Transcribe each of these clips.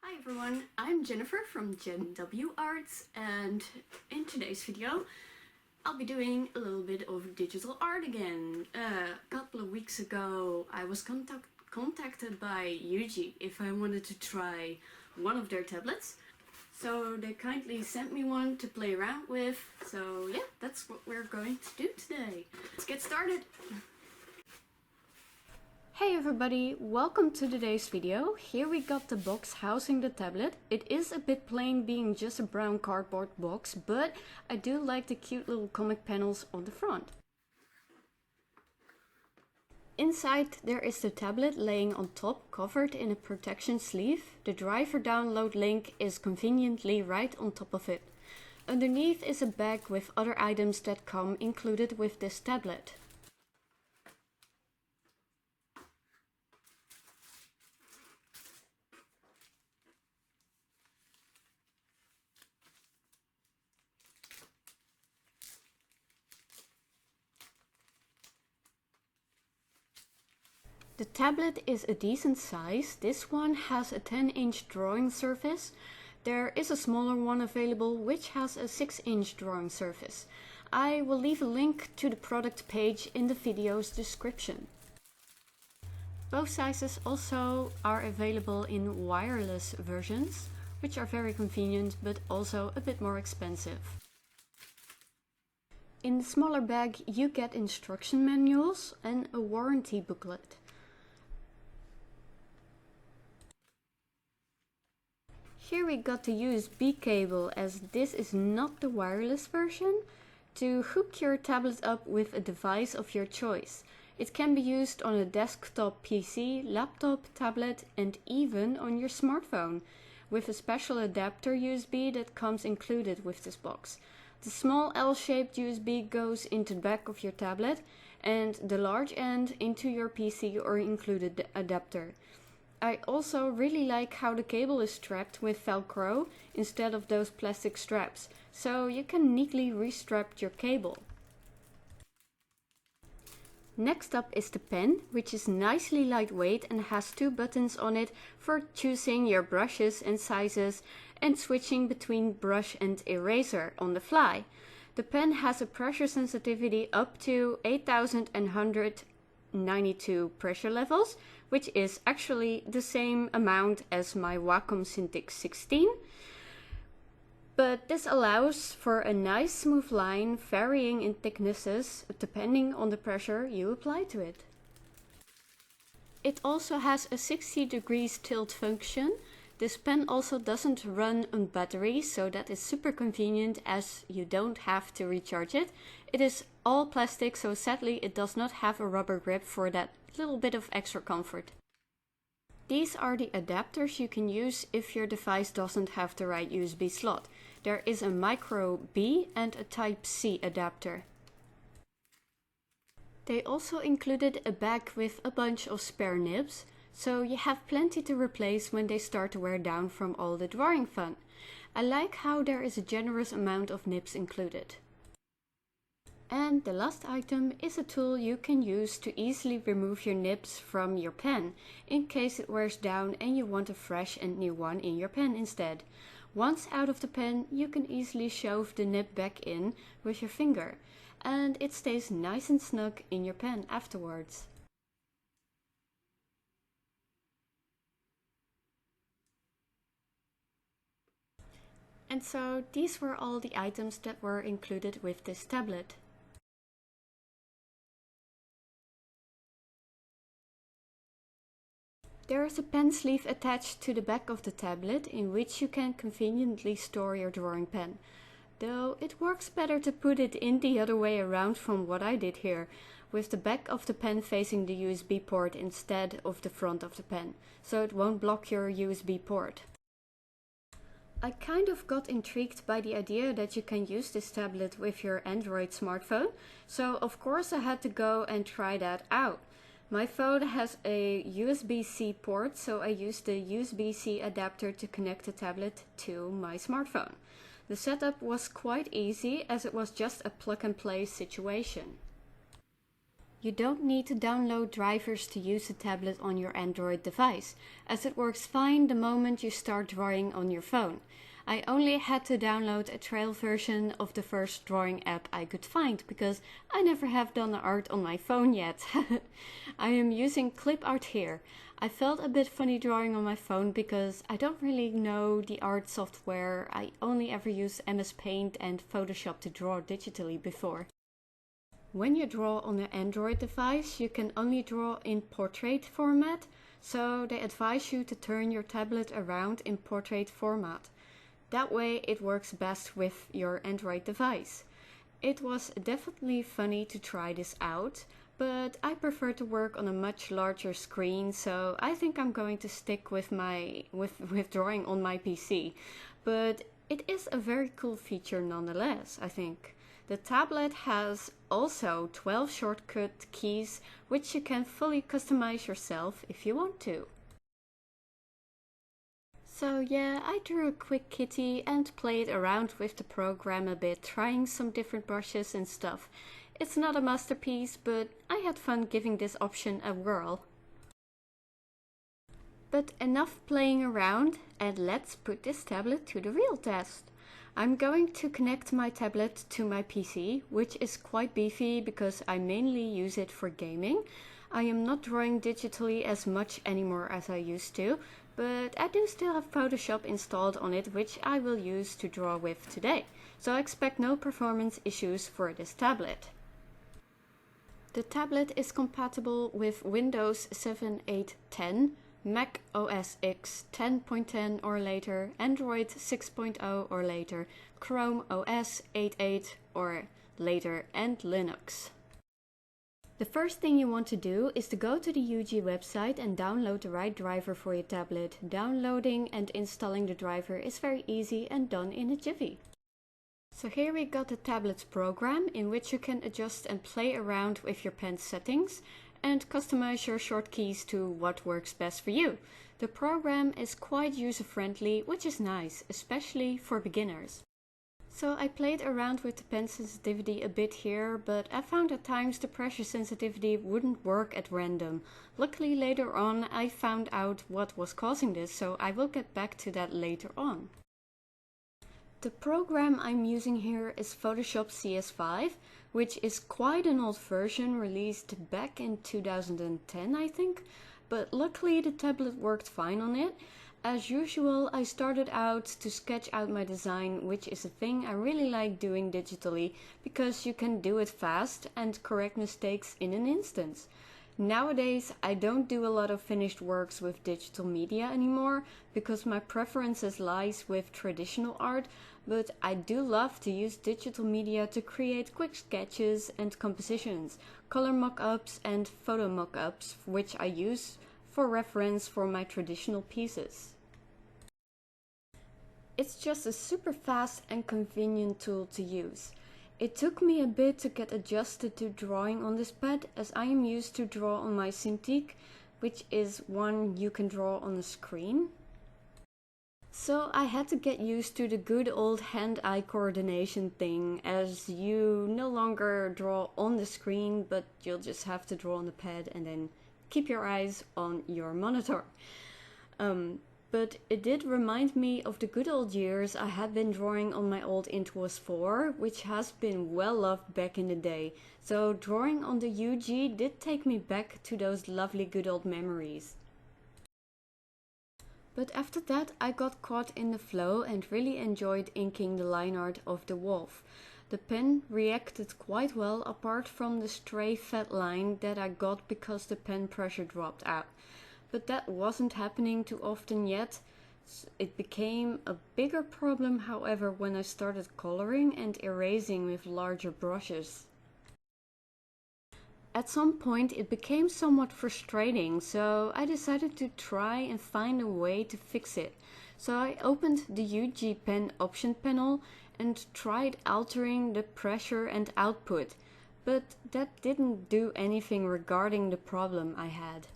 Hi everyone, I'm Jennifer from JenW Arts, and in today's video I'll be doing a little bit of digital art again. A couple of weeks ago I was contacted by UGEE if I wanted to try one of their tablets. So they kindly sent me one to play around with, so yeah, that's what we're going to do today. Let's get started! Hey everybody, welcome to today's video. Here we got the box housing the tablet. It is a bit plain being just a brown cardboard box, but I do like the cute little comic panels on the front. Inside there is the tablet laying on top, covered in a protection sleeve. The driver download link is conveniently right on top of it. Underneath is a bag with other items that come included with this tablet. The tablet is a decent size. This one has a 10-inch drawing surface. There is a smaller one available which has a 6-inch drawing surface. I will leave a link to the product page in the video's description. Both sizes also are available in wireless versions, which are very convenient but also a bit more expensive. In the smaller bag you get instruction manuals and a warranty booklet. Here we got the USB cable, as this is not the wireless version, to hook your tablet up with a device of your choice. It can be used on a desktop PC, laptop, tablet and even on your smartphone, with a special adapter USB that comes included with this box. The small L-shaped USB goes into the back of your tablet and the large end into your PC or included adapter. I also really like how the cable is strapped with Velcro instead of those plastic straps, so you can neatly restrap your cable. Next up is the pen, which is nicely lightweight and has 2 buttons on it for choosing your brushes and sizes and switching between brush and eraser on the fly. The pen has a pressure sensitivity up to 8192 pressure levels, which is actually the same amount as my Wacom Cintiq 16. But this allows for a nice smooth line varying in thicknesses depending on the pressure you apply to it. It also has a 60 degrees tilt function. This pen also doesn't run on battery, so that is super convenient as you don't have to recharge it. It is all plastic, so sadly it does not have a rubber grip for that little bit of extra comfort. These are the adapters you can use if your device doesn't have the right USB slot. There is a micro B and a type C adapter. They also included a bag with a bunch of spare nibs, so you have plenty to replace when they start to wear down from all the drawing fun. I like how there is a generous amount of nibs included. And the last item is a tool you can use to easily remove your nibs from your pen in case it wears down and you want a fresh and new one in your pen instead. Once out of the pen, you can easily shove the nib back in with your finger, and it stays nice and snug in your pen afterwards. And so these were all the items that were included with this tablet. There is a pen sleeve attached to the back of the tablet in which you can conveniently store your drawing pen. Though it works better to put it in the other way around from what I did here, with the back of the pen facing the USB port instead of the front of the pen, so it won't block your USB port. I kind of got intrigued by the idea that you can use this tablet with your Android smartphone, so of course I had to go and try that out. My phone has a USB-C port, so I used the USB-C adapter to connect the tablet to my smartphone. The setup was quite easy as it was just a plug and play situation. You don't need to download drivers to use the tablet on your Android device, as it works fine the moment you start drawing on your phone. I only had to download a trial version of the first drawing app I could find, because I never have done art on my phone yet. I am using clip art here. I felt a bit funny drawing on my phone because I don't really know the art software. I only ever used MS Paint and Photoshop to draw digitally before. When you draw on an Android device, you can only draw in portrait format, so they advise you to turn your tablet around in portrait format. That way it works best with your Android device. It was definitely funny to try this out, but I prefer to work on a much larger screen, so I think I'm going to stick with drawing on my PC. But it is a very cool feature nonetheless, I think. The tablet has also 12 shortcut keys, which you can fully customize yourself if you want to. So yeah, I drew a quick kitty and played around with the program a bit, trying some different brushes and stuff. It's not a masterpiece, but I had fun giving this option a whirl. But enough playing around, and let's put this tablet to the real test. I'm going to connect my tablet to my PC, which is quite beefy because I mainly use it for gaming. I am not drawing digitally as much anymore as I used to, but I do still have Photoshop installed on it, which I will use to draw with today. So I expect no performance issues for this tablet. The tablet is compatible with Windows 7, 8, 10, Mac OS X 10.10 or later, Android 6.0 or later, Chrome OS 8.8 or later, and Linux. The first thing you want to do is to go to the UGEE website and download the right driver for your tablet. Downloading and installing the driver is very easy and done in a jiffy. So here we got the tablet's program, in which you can adjust and play around with your pen settings and customize your shortkeys to what works best for you. The program is quite user-friendly, which is nice, especially for beginners. So I played around with the pen sensitivity a bit here, but I found at times the pressure sensitivity wouldn't work at random. Luckily later on I found out what was causing this, so I will get back to that later on. The program I'm using here is Photoshop CS5, which is quite an old version, released back in 2010 I think, but luckily the tablet worked fine on it. As usual, I started out to sketch out my design, which is a thing I really like doing digitally, because you can do it fast and correct mistakes in an instant. Nowadays, I don't do a lot of finished works with digital media anymore, because my preferences lies with traditional art, but I do love to use digital media to create quick sketches and compositions, color mock-ups and photo mock-ups, which I use for reference for my traditional pieces. It's just a super fast and convenient tool to use. It took me a bit to get adjusted to drawing on this pad, as I am used to draw on my Cintiq, which is one you can draw on the screen. So I had to get used to the good old hand-eye coordination thing, as you no longer draw on the screen, but you'll just have to draw on the pad and then keep your eyes on your monitor. But it did remind me of the good old years I had been drawing on my old Intuos 4, which has been well loved back in the day. So drawing on the UGEE did take me back to those lovely good old memories. But after that I got caught in the flow and really enjoyed inking the line art of the wolf. The pen reacted quite well, apart from the stray fat line that I got because the pen pressure dropped out. But that wasn't happening too often yet. It became a bigger problem, however, when I started coloring and erasing with larger brushes. At some point it became somewhat frustrating, so I decided to try and find a way to fix it. So I opened the UGEE pen option panel and tried altering the pressure and output, but that didn't do anything regarding the problem I had.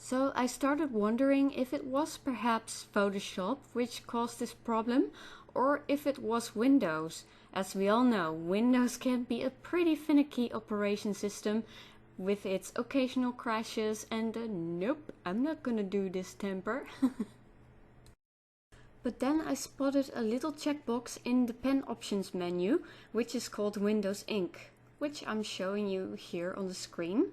So I started wondering if it was perhaps Photoshop which caused this problem, or if it was Windows. As we all know, Windows can be a pretty finicky operation system with its occasional crashes and nope, I'm not gonna do this temper. But then I spotted a little checkbox in the pen options menu, which is called Windows Ink, which I'm showing you here on the screen.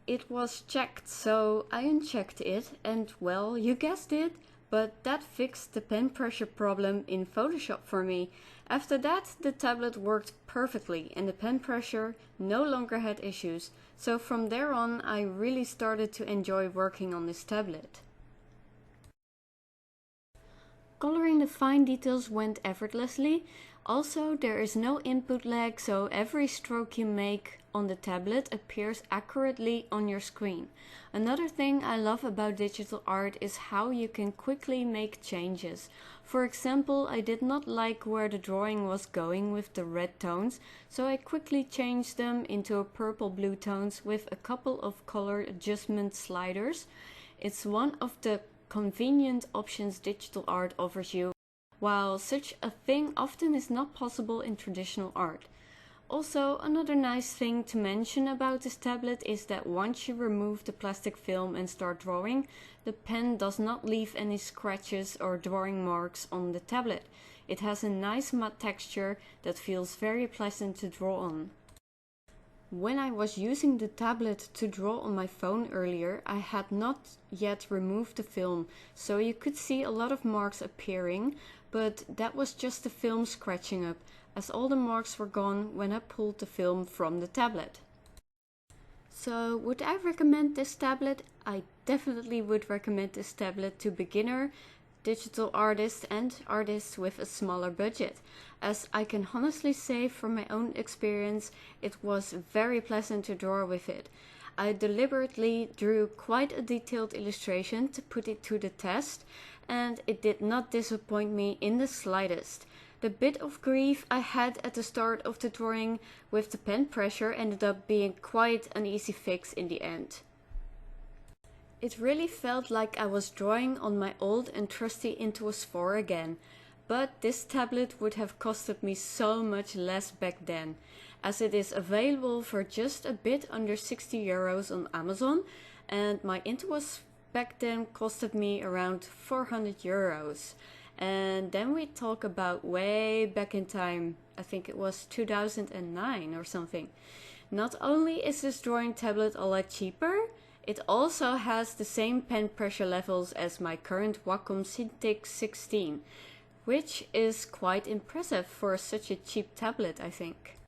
It was checked, so I unchecked it, and well, you guessed it, but that fixed the pen pressure problem in Photoshop for me. After that, the tablet worked perfectly and the pen pressure no longer had issues. So from there on, I really started to enjoy working on this tablet. Coloring the fine details went effortlessly. Also, there is no input lag, so every stroke you make on the tablet appears accurately on your screen. Another thing I love about digital art is how you can quickly make changes. For example, I did not like where the drawing was going with the red tones, so I quickly changed them into purple-blue tones with a couple of color adjustment sliders. It's one of the convenient options digital art offers you, while such a thing often is not possible in traditional art. Also, another nice thing to mention about this tablet is that once you remove the plastic film and start drawing, the pen does not leave any scratches or drawing marks on the tablet. It has a nice matte texture that feels very pleasant to draw on. When I was using the tablet to draw on my phone earlier, I had not yet removed the film, so you could see a lot of marks appearing, but that was just the film scratching up, as all the marks were gone when I pulled the film from the tablet. So would I recommend this tablet? I definitely would recommend this tablet to beginner digital artists and artists with a smaller budget. As I can honestly say from my own experience, it was very pleasant to draw with it. I deliberately drew quite a detailed illustration to put it to the test, and it did not disappoint me in the slightest. The bit of grief I had at the start of the drawing with the pen pressure ended up being quite an easy fix in the end. It really felt like I was drawing on my old and trusty Intuos 4 again, but this tablet would have costed me so much less back then, as it is available for just a bit under 60 euros on Amazon, and my Intuos back then costed me around 400 euros. And then we talk about way back in time, I think it was 2009 or something. Not only is this drawing tablet a lot cheaper, it also has the same pen pressure levels as my current Wacom Cintiq 16, which is quite impressive for such a cheap tablet, I think.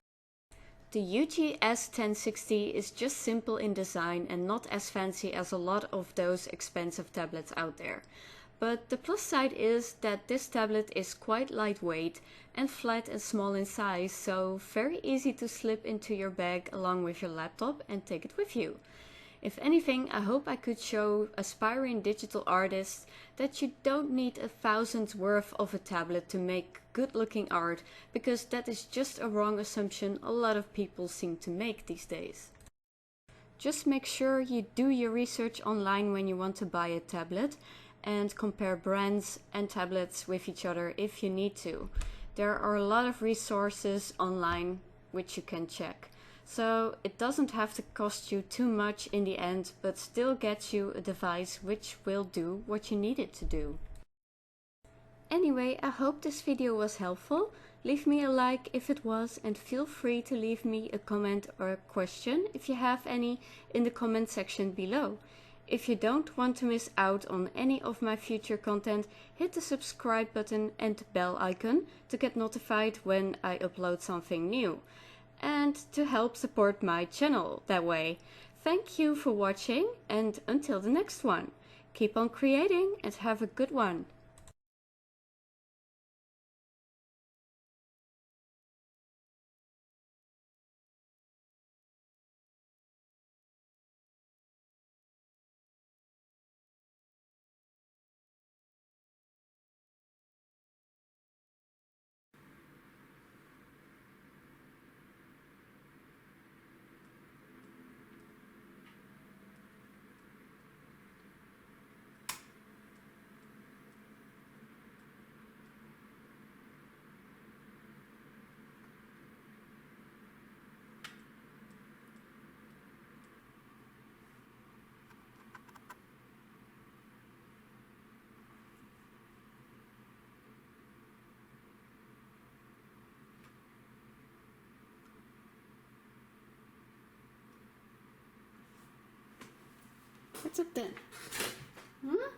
The UGEE S1060 is just simple in design and not as fancy as a lot of those expensive tablets out there. But the plus side is that this tablet is quite lightweight and flat and small in size, so very easy to slip into your bag along with your laptop and take it with you. If anything, I hope I could show aspiring digital artists that you don't need 1,000 worth of a tablet to make good looking art, because that is just a wrong assumption a lot of people seem to make these days. Just make sure you do your research online when you want to buy a tablet, and compare brands and tablets with each other if you need to. There are a lot of resources online which you can check. So it doesn't have to cost you too much in the end, but still gets you a device which will do what you need it to do. Anyway, I hope this video was helpful. Leave me a like if it was, and feel free to leave me a comment or a question if you have any in the comment section below. If you don't want to miss out on any of my future content, hit the subscribe button and the bell icon to get notified when I upload something new, and to help support my channel that way. Thank you for watching, and until the next one, keep on creating and have a good one. What's up then? Huh?